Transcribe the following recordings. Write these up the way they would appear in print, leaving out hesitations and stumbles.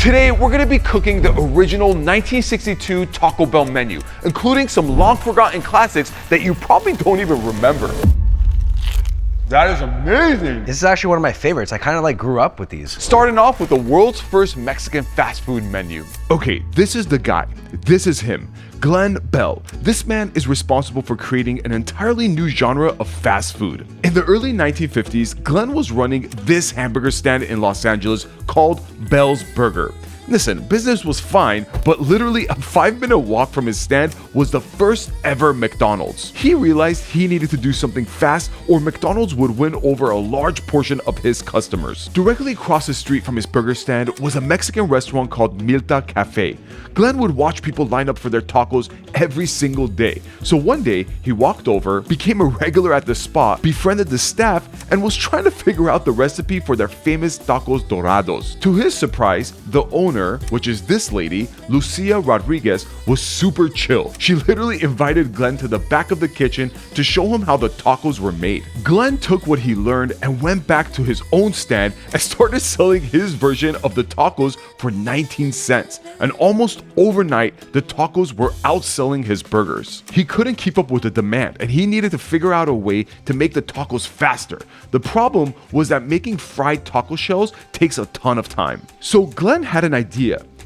Today, we're gonna be cooking the original 1962 Taco Bell menu, including some long forgotten classics that you probably don't even remember. That is amazing. This is actually one of my favorites. I kind of like grew up with these. Starting off with the world's first Mexican fast food menu. Okay, this is the guy. This is him, Glenn Bell. This man is responsible for creating an entirely new genre of fast food. In the early 1950s, Glenn was running this hamburger stand in Los Angeles called Bell's Burger. Listen, business was fine, but literally a 5-minute walk from his stand was the first ever McDonald's. He realized he needed to do something fast or McDonald's would win over a large portion of his customers. Directly across the street from his burger stand was a Mexican restaurant called Milta Cafe. Glenn would watch people line up for their tacos every single day. So one day, he walked over, became a regular at the spot, befriended the staff, and was trying to figure out the recipe for their famous tacos dorados. To his surprise, the owner, which is this lady, Lucia Rodriguez, was super chill. She literally invited Glenn to the back of the kitchen to show him how the tacos were made. Glenn took what he learned and went back to his own stand and started selling his version of the tacos for 19 cents. And almost overnight, the tacos were outselling his burgers. He couldn't keep up with the demand and he needed to figure out a way to make the tacos faster. The problem was that making fried taco shells takes a ton of time. So Glenn had an idea.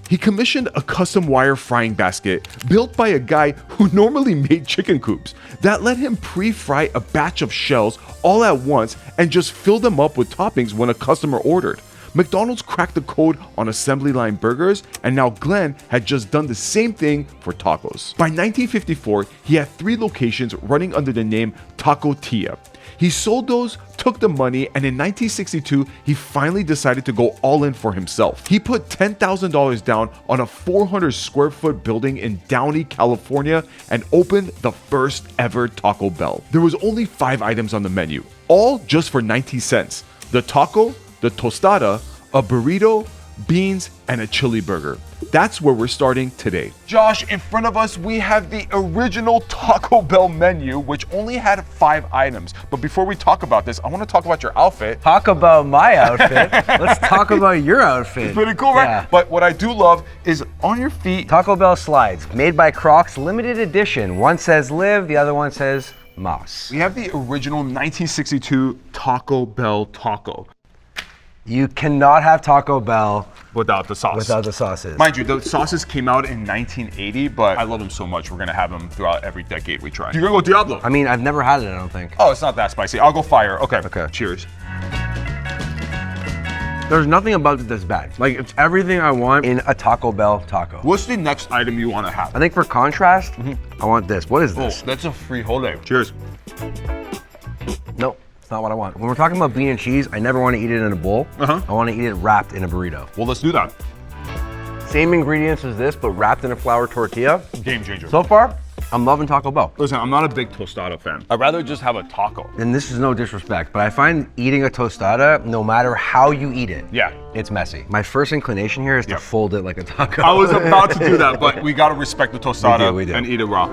He commissioned a custom wire frying basket built by a guy who normally made chicken coops that let him pre-fry a batch of shells all at once and just fill them up with toppings when a customer ordered. McDonald's cracked the code on assembly line burgers, and now Glenn had just done the same thing for tacos. By 1954, he had 3 locations running under the name Taco Tia. He sold those, took the money, and in 1962, he finally decided to go all in for himself. He put $10,000 down on a 400 square foot building in Downey, California, and opened the first ever Taco Bell. There was only 5 items on the menu, all just for 90 cents. The taco, the tostada, a burrito, beans, and a chili burger. That's where we're starting today. Josh, in front of us, we have the original Taco Bell menu, which only had 5 items. But before we talk about this, I want to talk about your outfit. Talk about my outfit. Let's talk about your outfit. It's pretty cool, right? Yeah. But what I do love is on your feet. Taco Bell slides, made by Crocs, limited edition. One says live, the other one says mouse. We have the original 1962 Taco Bell taco. You cannot have Taco Bell without the sauce. without the sauces. Mind you, the sauces came out in 1980, but I love them so much, we're gonna have them throughout every decade we try. You're gonna go Diablo? I mean, I've never had it, I don't think. Oh, it's not that spicy. I'll go fire. Okay. Okay. Cheers. There's nothing about it that's bad. Like, it's everything I want in a Taco Bell taco. What's the next item you want to have? I think for contrast, I want this. What is Oh, this? that's a frijole. Cheers. Nope, it's not what I want. When we're talking about bean and cheese, I never want to eat it in a bowl. I want to eat it wrapped in a burrito. Well, let's do that. Same ingredients as this, but wrapped in a flour tortilla. Game changer. So far, I'm loving Taco Bell. Listen, I'm not a big tostada fan. I'd rather just have a taco. And this is no disrespect, but I find eating a tostada, no matter how you eat it, Yeah. it's messy. My first inclination here is to fold it like a taco. I was about to do that, but we gotta respect the tostada We do. and eat it raw.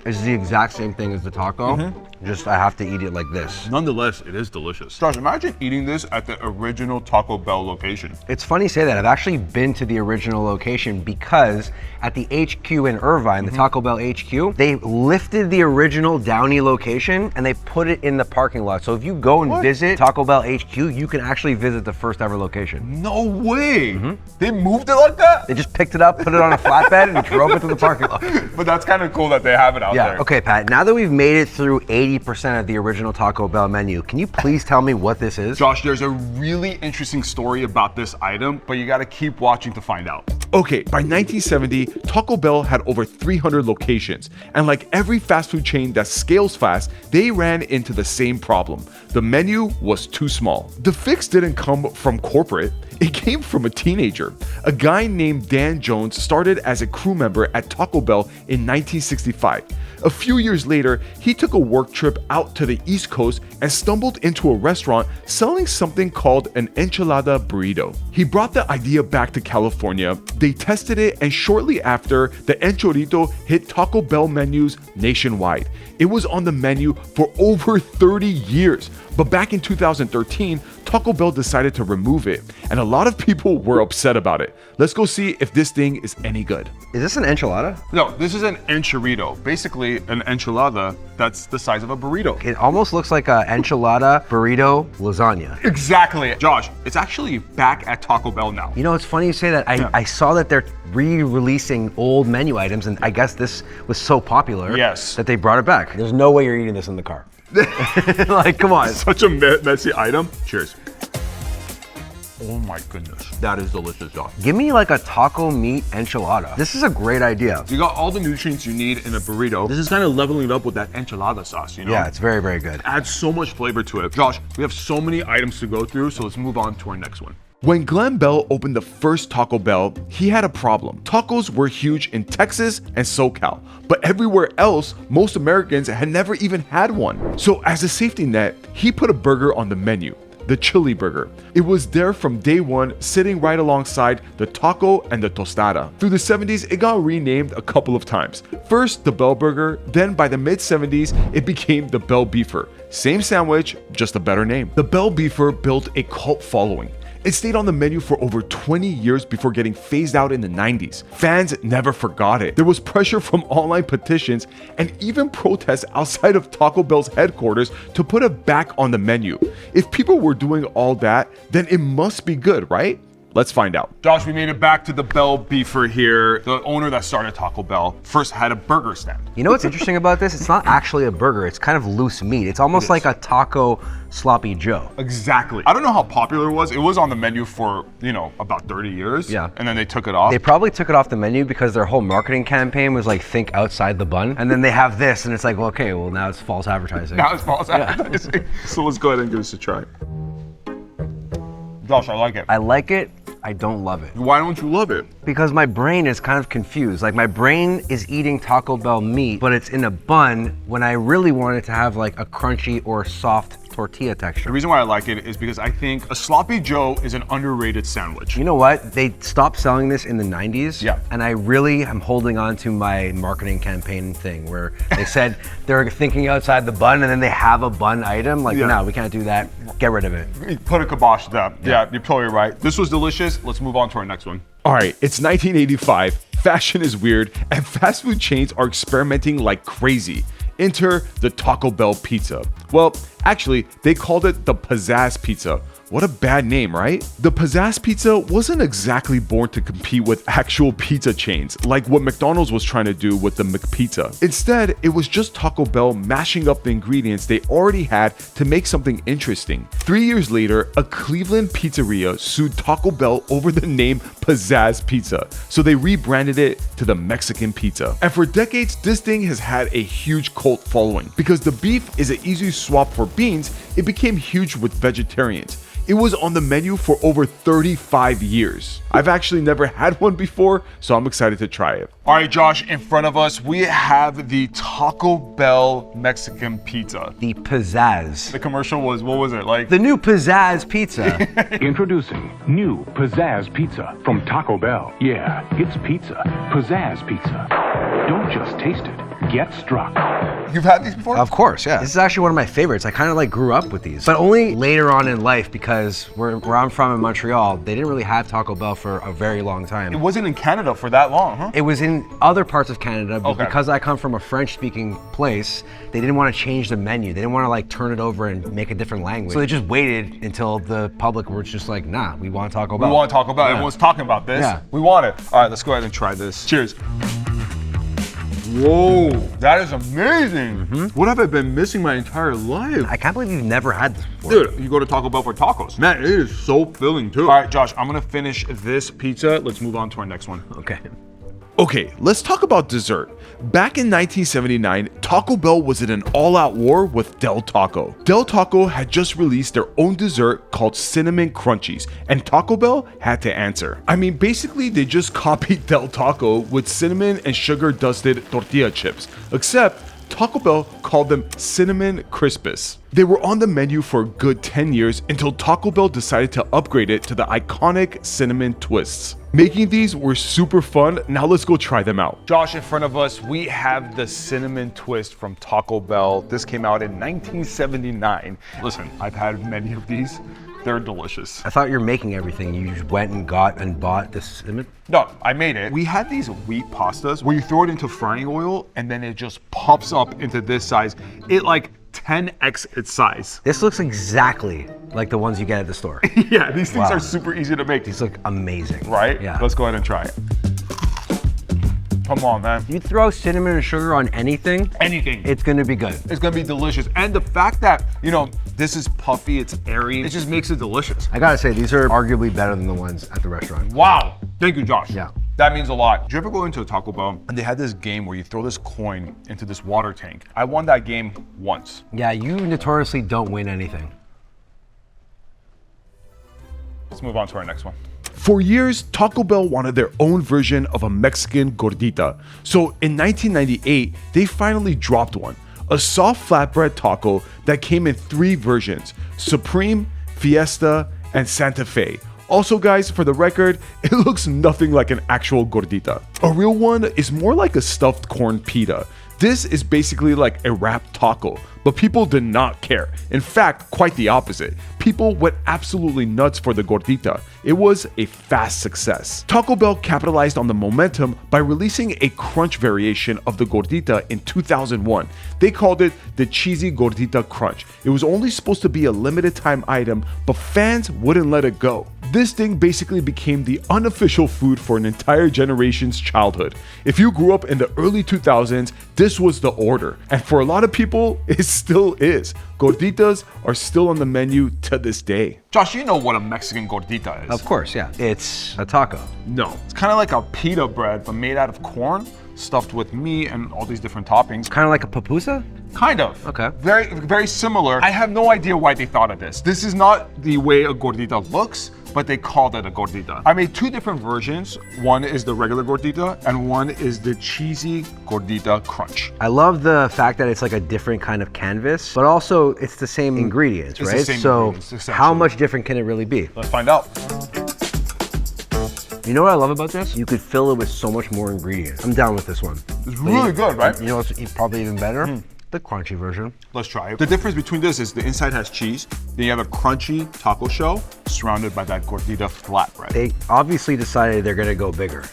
It's the exact same thing as the taco, just I have to eat it like this. Nonetheless, it is delicious. Josh, imagine eating this at the original Taco Bell location. It's funny you say that. I've actually been to the original location because at the HQ in Irvine, the Taco Bell HQ, they lifted the original Downey location and they put it in the parking lot. So if you go and visit Taco Bell HQ, you can actually visit the first ever location. No way! They moved it like that? They just picked it up, put it on a flatbed, and drove it to the parking lot. But that's kind of cool that they have it out there. Okay, Pat, now that we've made it through 80% of the original Taco Bell menu, can you please tell me what this is? Josh, there's a really interesting story about this item, but you gotta keep watching to find out. Okay, by 1970, Taco Bell had over 300 locations, and like every fast food chain that scales fast, they ran into the same problem. The menu was too small. The fix didn't come from corporate. It came from a teenager. A guy named Dan Jones started as a crew member at Taco Bell in 1965. A few years later, he took a work trip out to the East Coast and stumbled into a restaurant selling something called an enchilada burrito. He brought the idea back to California, they tested it, and shortly after, the enchirito hit Taco Bell menus nationwide. It was on the menu for over 30 years. But back in 2013, Taco Bell decided to remove it, and a lot of people were upset about it. Let's go see if this thing is any good. Is this an enchilada? No, this is an enchirito. Basically, an enchilada that's the size of a burrito. It almost looks like an enchilada burrito lasagna. Exactly. Josh, it's actually back at Taco Bell now. You know, it's funny you say that. I saw that they're re-releasing old menu items, and I guess this was so popular that they brought it back. There's no way you're eating this in the car. Like, come on. Such a messy item. Cheers. Oh my goodness, that is delicious, Josh. Give me like a taco meat enchilada. This is a great idea. You got all the nutrients you need in a burrito. This is kind of leveling it up with that enchilada sauce, you know? Yeah, it's very, very good. Adds so much flavor to it. Josh, we have so many items to go through, so let's move on to our next one. When Glenn Bell opened the first Taco Bell, he had a problem. Tacos were huge in Texas and SoCal, but everywhere else, most Americans had never even had one. So as a safety net, he put a burger on the menu, the chili burger. It was there from day one, sitting right alongside the taco and the tostada. Through the 70s, it got renamed a couple of times. First, the Bell Burger, then by the mid-70s, it became the Bell Beefer. Same sandwich, just a better name. The Bell Beefer built a cult following. It stayed on the menu for over 20 years before getting phased out in the 90s. Fans never forgot it. There was pressure from online petitions and even protests outside of Taco Bell's headquarters to put it back on the menu. If people were doing all that, then it must be good, right? Let's find out. Josh, we made it back to the Bell Beefer here. The owner that started Taco Bell first had a burger stand. You know what's interesting about this? It's not actually a burger. It's kind of loose meat. It's almost like a taco sloppy Joe. Exactly. I don't know how popular it was. It was on the menu for, about 30 years. Yeah. And then they took it off. They probably took it off the menu because their whole marketing campaign was like, think outside the bun. And then they have this and it's like, well, okay, well now it's false advertising. Now it's false advertising. So let's go ahead and give this a try. Josh, I like it. I like it. I don't love it. Why don't you love it? Because my brain is kind of confused. Like my brain is eating Taco Bell meat, but it's in a bun when I really want it to have like a crunchy or soft tortilla texture. The reason why I like it is because I think a sloppy Joe is an underrated sandwich. You know what? They stopped selling this in the 90s. Yeah. And I really am holding on to my marketing campaign thing where they said they're thinking outside the bun and then they have a bun item. Like, no, we can't do that. Get rid of it. Put a kibosh to that. Yeah, you're totally right. This was delicious. Let's move on to our next one. All right, it's 1985. Fashion is weird and fast food chains are experimenting like crazy. Enter the Taco Bell pizza. Well, actually, they called it the Pizzazz Pizza. What a bad name, right? The Pizzazz Pizza wasn't exactly born to compete with actual pizza chains, like what McDonald's was trying to do with the McPizza. Instead, it was just Taco Bell mashing up the ingredients they already had to make something interesting. 3 years later, a Cleveland pizzeria sued Taco Bell over the name Pizzazz Pizza, so they rebranded it to the Mexican Pizza. And for decades, this thing has had a huge cult following. Because the beef is an easy swap for beans, it became huge with vegetarians. It was on the menu for over 35 years. I've actually never had one before, so I'm excited to try it. All right, Josh, in front of us, we have the Taco Bell Mexican Pizza. The Pizzazz. The commercial was, what was it, like? The new Pizzazz Pizza. Introducing new Pizzazz Pizza from Taco Bell. Yeah, it's pizza. Pizzazz Pizza. Don't just taste it, get struck. You've had these before? Of course, yeah. This is actually one of my favorites. I kind of like grew up with these, but only later on in life because where I'm from in Montreal, they didn't really have Taco Bell for a very long time. It wasn't in Canada for that long, huh? It was in other parts of Canada, but because I come from a French-speaking place, they didn't want to change the menu. They didn't want to like turn it over and make a different language. So they just waited until the public were just like, nah, we want Taco Bell. We want Taco Bell. Everyone's talking about this. Yeah. We want it. All right, let's go ahead and try this. Cheers. Whoa, that is amazing. What have I been missing my entire life? I can't believe you've never had this before. Dude, you go to Taco Bell for tacos. Man, it is so filling too. All right, Josh, I'm gonna finish this pizza. Let's move on to our next one. Okay. Okay, let's talk about dessert. Back in 1979, Taco Bell was in an all-out war with Del Taco. Del Taco had just released their own dessert called Cinnamon Crunchies, and Taco Bell had to answer. I mean, basically, they just copied Del Taco with cinnamon and sugar-dusted tortilla chips, except Taco Bell called them Cinnamon Crispus. They were on the menu for a good 10 years until Taco Bell decided to upgrade it to the iconic Cinnamon Twists. Making these were super fun. Now let's go try them out. Josh, in front of us, we have the Cinnamon Twist from Taco Bell. This came out in 1979. Listen, I've had many of these. They're delicious. I thought you were making everything. You just went and got and bought this cinnamon? No, I made it. We had these wheat pastas where you throw it into frying oil and then it just pops up into this size. It like 10x its size. This looks exactly like the ones you get at the store. Yeah, these things Wow. are super easy to make. These look amazing. Right? Yeah. Let's go ahead and try it. Come on, man. You throw cinnamon and sugar on anything, Anything. it's gonna be good. It's gonna be delicious. And the fact that, you know, this is puffy, it's airy, it just makes it delicious. I gotta say, these are arguably better than the ones at the restaurant. Wow. Thank you, Josh. Yeah. That means a lot. Did you ever go into a Taco Bell and they had this game where you throw this coin into this water tank? I won that game once. Yeah, you notoriously don't win anything. Let's move on to our next one. For years, Taco Bell wanted their own version of a Mexican gordita. So in 1998, they finally dropped one. A soft flatbread taco that came in 3 versions: Supreme, Fiesta, and Santa Fe. Also guys, for the record, it looks nothing like an actual gordita. A real one is more like a stuffed corn pita. This is basically like a wrapped taco, but people did not care. In fact, quite the opposite. People went absolutely nuts for the gordita. It was a fast success. Taco Bell capitalized on the momentum by releasing a crunch variation of the gordita in 2001. They called it the Cheesy Gordita Crunch. It was only supposed to be a limited time item, but fans wouldn't let it go. This thing basically became the unofficial food for an entire generation's childhood. If you grew up in the early 2000s, this was the order. And for a lot of people, it still is. Gorditas are still on the menu to this day. Josh, you know what a Mexican gordita is. Of course, yeah. It's a taco. No, it's kind of like a pita bread, but made out of corn, stuffed with meat and all these different toppings. Kind of like a pupusa? Kind of. Okay. Very, very similar. I have no idea why they thought of this. This is not the way a gordita looks, but they called it a gordita. I made 2 different versions. One is the regular gordita, and one is the cheesy gordita crunch. I love the fact that it's like a different kind of canvas, but also it's the same ingredients, It's the right? same So ingredients, essentially. how much different can it really be? Let's find out. You know what I love about this? You could fill it with so much more ingredients. I'm down with this one. It's really good, right? You know what's probably even better? The crunchy version. Let's try it. The difference between this is the inside has cheese, then you have a crunchy taco shell surrounded by that gordita flatbread. They obviously decided they're gonna go bigger.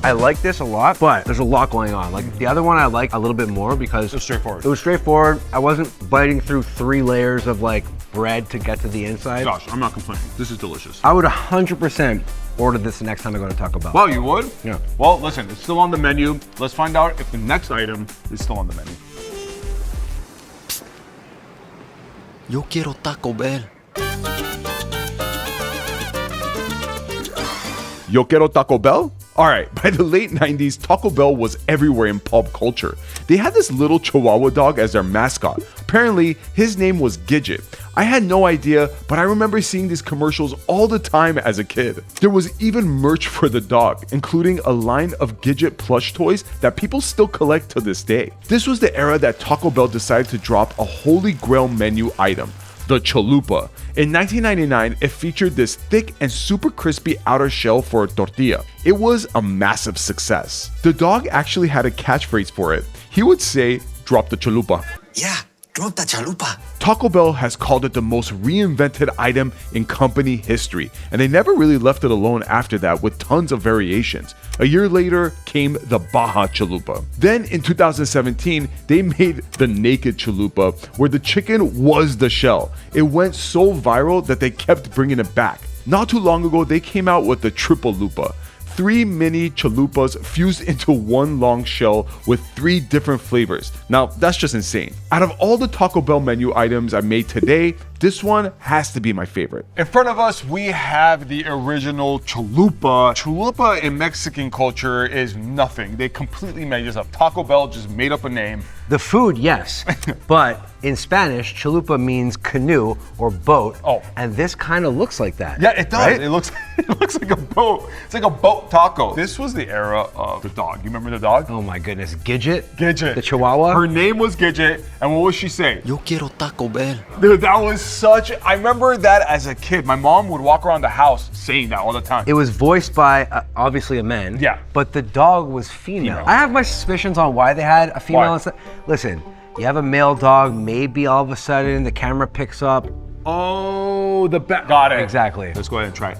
I like this a lot, but there's a lot going on. Like the other one I like a little bit more because It's straightforward. it was straightforward. I wasn't biting through 3 layers of like bread to get to the inside. Josh, I'm not complaining. This is delicious. I would 100% order this the next time I go to Taco Bell. Wow, you would? Yeah. Well, listen, it's still on the menu. Let's find out if the next item is still on the menu. Yo quiero Taco Bell. Yo quiero Taco Bell? Alright, by the late 90s, Taco Bell was everywhere in pop culture. They had this little Chihuahua dog as their mascot. Apparently, his name was Gidget. I had no idea, but I remember seeing these commercials all the time as a kid. There was even merch for the dog, including a line of Gidget plush toys that people still collect to this day. This was the era that Taco Bell decided to drop a holy grail menu item, the chalupa. In 1999, it featured this thick and super crispy outer shell for a tortilla. It was a massive success. The dog actually had a catchphrase for it. He would say, "Drop the chalupa." Yeah, drop the chalupa. Taco Bell has called it the most reinvented item in company history, and they never really left it alone after that with tons of variations. A year later came the Baja chalupa. Then in 2017, they made the naked chalupa, where the chicken was the shell. It went so viral that they kept bringing it back. Not too long ago, they came out with the triple lupa. 3 mini chalupas fused into one long shell with 3 different flavors. Now, that's just insane. Out of all the Taco Bell menu items I made today, this one has to be my favorite. In front of us, we have the original chalupa. Chalupa in Mexican culture is nothing. They completely made this up. Taco Bell just made up a name. The food, yes, but in Spanish, chalupa means canoe or boat. Oh. And this kind of looks like that. Yeah, it does. Right? It looks like a boat. It's like a boat taco. This was the era of the dog. You remember the dog? Oh my goodness, Gidget? Gidget. The Chihuahua? Her name was Gidget, and what was she saying? Yo quiero Taco Bell. Dude, that was such, I remember that as a kid. My mom would walk around the house saying that all the time. It was voiced by, obviously, a man. Yeah. But the dog was female. Female. I have my suspicions on why they had a female. Why? Instead. Listen, you have a male dog, maybe all of a sudden the camera picks up. Oh, the back. Got it. Exactly. Let's go ahead and try it.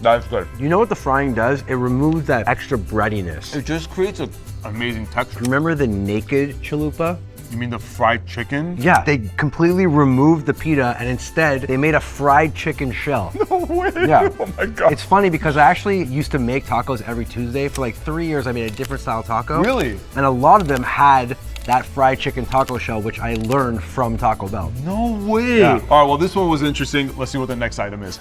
That's good. You know what the frying does? It removes that extra breadiness. It just creates an amazing texture. Remember the naked chalupa? You mean the fried chicken? Yeah, they completely removed the pita and instead they made a fried chicken shell. No way. Yeah. Oh my God. It's funny because I actually used to make tacos every Tuesday. For like 3 years, I made a different style taco. Really? And a lot of them had that fried chicken taco shell, which I learned from Taco Bell. No way. Yeah. All right, well, this one was interesting. Let's see what the next item is.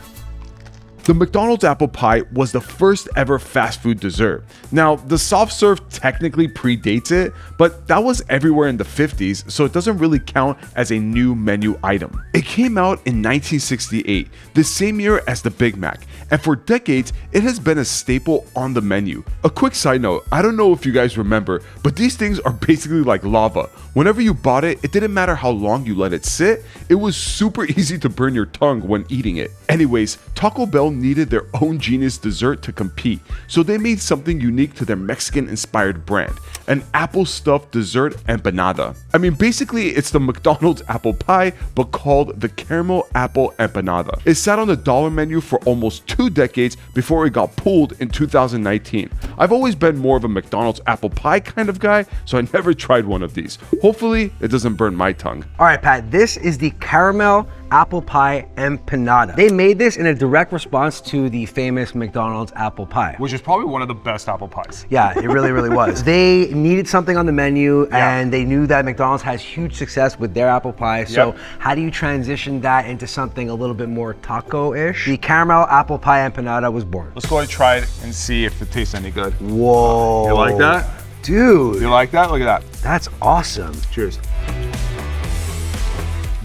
The McDonald's apple pie was the first ever fast food dessert. Now, the soft serve technically predates it, but that was everywhere in the 50s, so it doesn't really count as a new menu item. It came out in 1968, the same year as the Big Mac, and for decades, it has been a staple on the menu. A quick side note, I don't know if you guys remember, but these things are basically like lava. Whenever you bought it, it didn't matter how long you let it sit, it was super easy to burn your tongue when eating it. Anyways, Taco Bell needed their own genius dessert to compete, so they made something unique to their Mexican-inspired brand, an apple-stuffed dessert empanada. I mean, basically, it's the McDonald's apple pie, but called the caramel apple empanada. It sat on the dollar menu for almost 2 decades before it got pulled in 2019. I've always been more of a McDonald's apple pie kind of guy, so I never tried one of these. Hopefully, it doesn't burn my tongue. All right, Pat, this is the caramel apple pie empanada. They made this in a direct response to the famous McDonald's apple pie. Which is probably one of the best apple pies. Yeah, it really, really was. They needed something on the menu Yeah. and they knew that McDonald's has huge success with their apple pie. So Yep. how do you transition that into something a little bit more taco-ish? The caramel apple pie empanada was born. Let's go ahead and try it and see if it tastes any good. Whoa. You like that? Dude, You like that? Look at that. that's awesome. Cheers.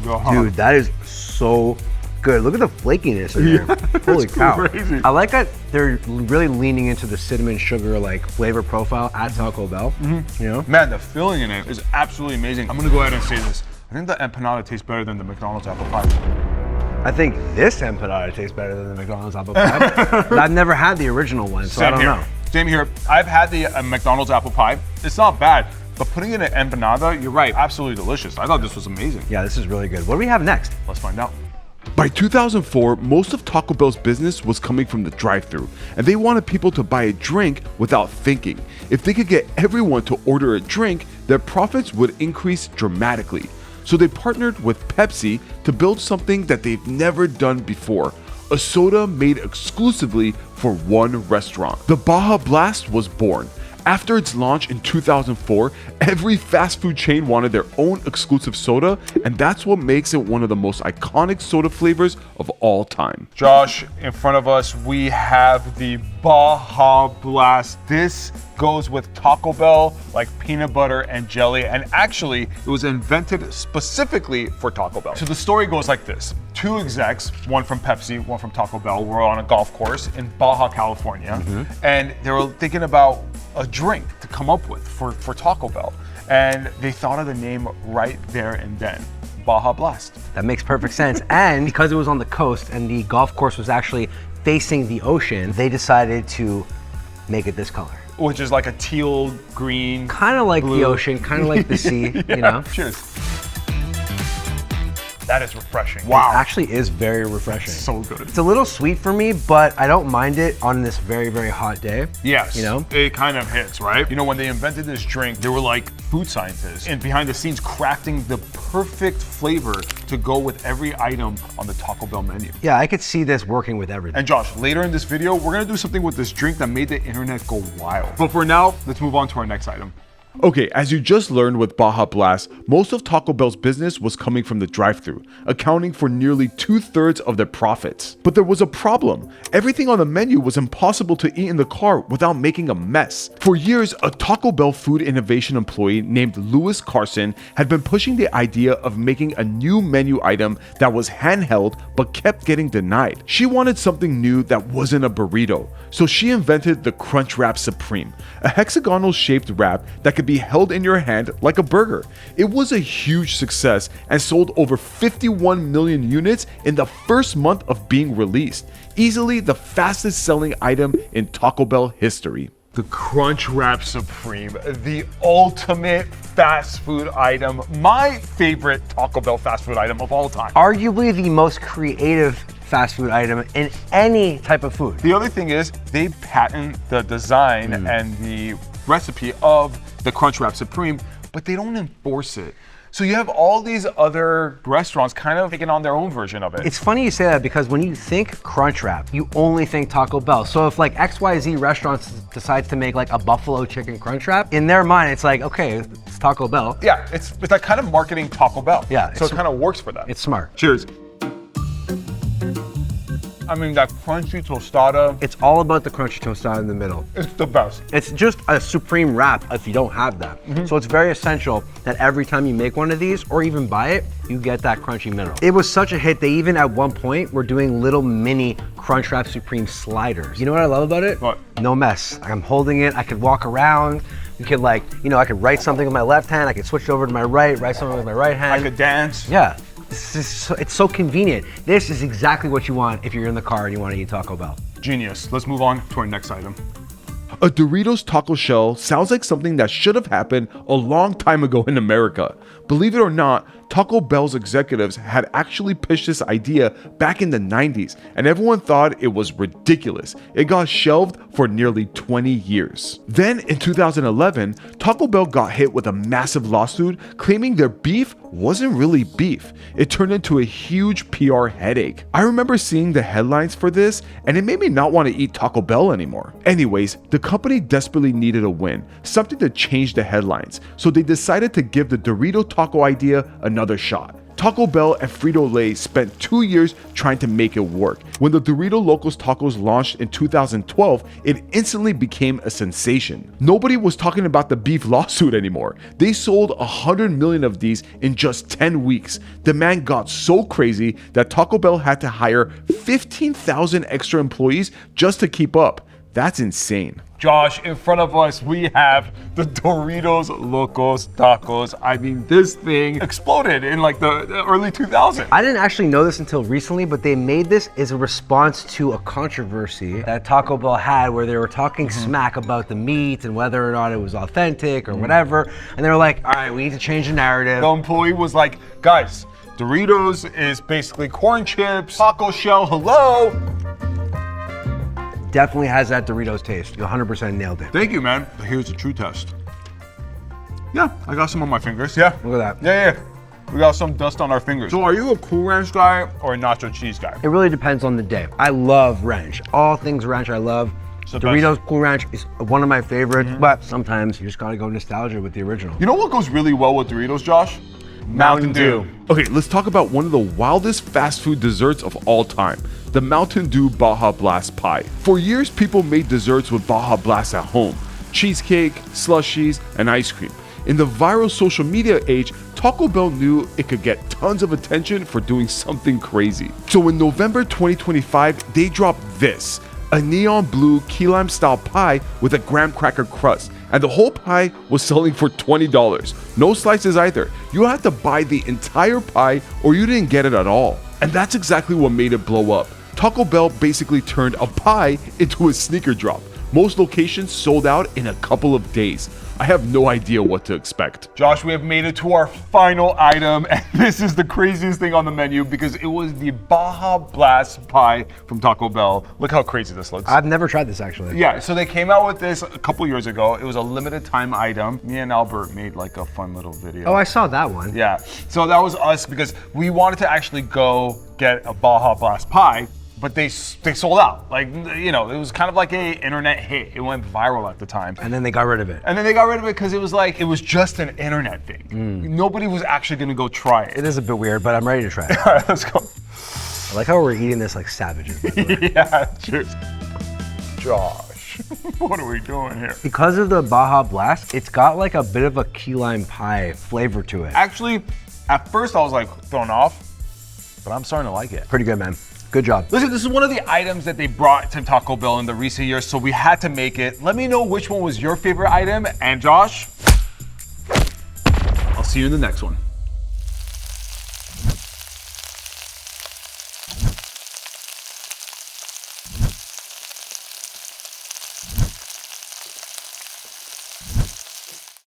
Go Dude, that is so good. Look at the flakiness in there. Holy it's cow. crazy. I like that they're really leaning into the cinnamon sugar like flavor profile at Taco Bell. You know? Man, the filling in it is absolutely amazing. I'm gonna go ahead and say this. I think the empanada tastes better than the McDonald's apple pie. I think this empanada tastes better than the McDonald's apple pie. But I've never had the original one, so I don't know. Same here. I've had the McDonald's apple pie. It's not bad, but putting in an empanada, you're right, absolutely delicious. I thought this was amazing. Yeah, this is really good. What do we have next? Let's find out. By 2004, most of Taco Bell's business was coming from the drive-thru, and they wanted people to buy a drink without thinking. If they could get everyone to order a drink, their profits would increase dramatically. So they partnered with Pepsi to build something that they've never done before, a soda made exclusively for one restaurant. The Baja Blast was born. After its launch in 2004, every fast food chain wanted their own exclusive soda, and that's what makes it one of the most iconic soda flavors of all time. Josh, in front of us, we have the Baja Blast. This goes with Taco Bell, like peanut butter and jelly, and actually, it was invented specifically for Taco Bell. So the story goes like this. 2 execs, one from Pepsi, one from Taco Bell, were on a golf course in Baja, California, and they were thinking about a drink to come up with for Taco Bell. And they thought of the name right there and then, Baja Blast. That makes perfect sense. And because it was on the coast and the golf course was actually facing the ocean, they decided to make it this color. Which is like a teal, green, Kind of like blue. the ocean, kind of like the sea, you know? Cheers. That is refreshing. It actually is very refreshing. So good. It's a little sweet for me, but I don't mind it on this very, very hot day. Yes, You know? it kind of hits, right? You know, when they invented this drink, they were like food scientists and behind the scenes crafting the perfect flavor to go with every item on the Taco Bell menu. Yeah, I could see this working with everything. And Josh, later in this video, we're gonna do something with this drink that made the internet go wild. But for now, let's move on to our next item. Okay, as you just learned with Baja Blast, most of Taco Bell's business was coming from the drive-thru, accounting for nearly 2/3 of their profits. But there was a problem. Everything on the menu was impossible to eat in the car without making a mess. For years, a Taco Bell food innovation employee named Louis Carson had been pushing the idea of making a new menu item that was handheld but kept getting denied. She wanted something new that wasn't a burrito, so she invented the crunchwrap Supreme, a hexagonal shaped wrap that could be held in your hand like a burger. It was a huge success and sold over 51 million units in the first month of being released, easily the fastest selling item in Taco Bell history. The Crunchwrap Supreme, the ultimate fast food item, my favorite Taco Bell fast food item of all time. Arguably the most creative fast food item in any type of food. The other thing is they patent the design and the recipe of the Crunchwrap Supreme, but they don't enforce it. So you have all these other restaurants kind of taking on their own version of it. It's funny you say that because when you think Crunchwrap, you only think Taco Bell. So if like XYZ restaurants decides to make like a buffalo chicken Crunchwrap, in their mind it's like, okay, it's Taco Bell. Yeah, it's like kind of marketing Taco Bell. Yeah, so it kind of works for them. It's smart. Cheers. I mean, that crunchy tostada. It's all about the crunchy tostada in the middle. It's the best. It's just a supreme wrap if you don't have that. So it's very essential that every time you make one of these or even buy it, you get that crunchy middle. It was such a hit, they even at one point were doing little mini Crunchwrap Supreme sliders. You know what I love about it? What? No mess. I'm holding it, I could walk around. You could like, you know, I could write something with my left hand, I could switch it over to my right, write something with my right hand. I could dance. Yeah. It's so convenient. This is exactly what you want if you're in the car and you want to eat Taco Bell. Genius. Let's move on to our next item. A Doritos taco shell sounds like something that should have happened a long time ago in America. Believe it or not, Taco Bell's executives had actually pitched this idea back in the 90s, and everyone thought it was ridiculous. It got shelved for nearly 20 years. Then in 2011, Taco Bell got hit with a massive lawsuit claiming their beef wasn't really beef. It turned into a huge PR headache. I remember seeing the headlines for this, and it made me not want to eat Taco Bell anymore. Anyways, the company desperately needed a win, something to change the headlines, so they decided to give the Dorito taco idea another shot. Taco Bell and Frito-Lay spent 2 years trying to make it work. When the Dorito Locos tacos launched in 2012, it instantly became a sensation. Nobody was talking about the beef lawsuit anymore. They sold 100 million of these in just 10 weeks. Demand got so crazy that Taco Bell had to hire 15,000 extra employees just to keep up. That's insane. Josh, in front of us, we have the Doritos Locos tacos. I mean, this thing exploded in like the early 2000s. I didn't actually know this until recently, but they made this as a response to a controversy that Taco Bell had where they were talking smack about the meat and whether or not it was authentic or whatever. And they were like, all right, we need to change the narrative. The employee was like, guys, Doritos is basically corn chips, taco shell, hello. Definitely has that Doritos taste. You 100% nailed it. Thank you, man. But here's the true test. Yeah, I got some on my fingers. Yeah. Look at that. Yeah. We got some dust on our fingers. So are you a Cool Ranch guy or a nacho cheese guy? It really depends on the day. I love ranch. All things ranch I love. Doritos Cool Ranch is one of my favorites, but sometimes you just gotta go nostalgia with the original. You know what goes really well with Doritos, Josh? Mountain Dew. Okay, let's talk about one of the wildest fast food desserts of all time, the Mountain Dew Baja Blast Pie. For years, people made desserts with Baja Blast at home, cheesecake, slushies, and ice cream. In the viral social media age, Taco Bell knew it could get tons of attention for doing something crazy. So in November 2025, they dropped this, a neon blue key lime style pie with a graham cracker crust. And the whole pie was selling for $20. No slices either. You had to buy the entire pie or you didn't get it at all. And that's exactly what made it blow up. Taco Bell basically turned a pie into a sneaker drop. Most locations sold out in a couple of days. I have no idea what to expect. Josh, we have made it to our final item, and this is the craziest thing on the menu because it was the Baja Blast Pie from Taco Bell. Look how crazy this looks. I've never tried this actually. Yeah, so they came out with this a couple years ago. It was a limited time item. Me and Albert made like a fun little video. Oh, I saw that one. Yeah, so that was us because we wanted to actually go get a Baja Blast Pie, but they sold out. Like, you know, it was kind of like a internet hit. It went viral at the time. And then they got rid of it. And then they got rid of it because it was like, it was just an internet thing. Nobody was actually gonna go try it. It is a bit weird, but I'm ready to try it. All right, let's go. I like how we're eating this like savages. Yeah, cheers. Josh, what are we doing here? Because of the Baja Blast, it's got like a bit of a key lime pie flavor to it. Actually, at first I was like thrown off, but I'm starting to like it. Pretty good, man. Good job. Listen, this is one of the items that they brought to Taco Bell in the recent years, so we had to make it. Let me know which one was your favorite item, and Josh, I'll see you in the next one.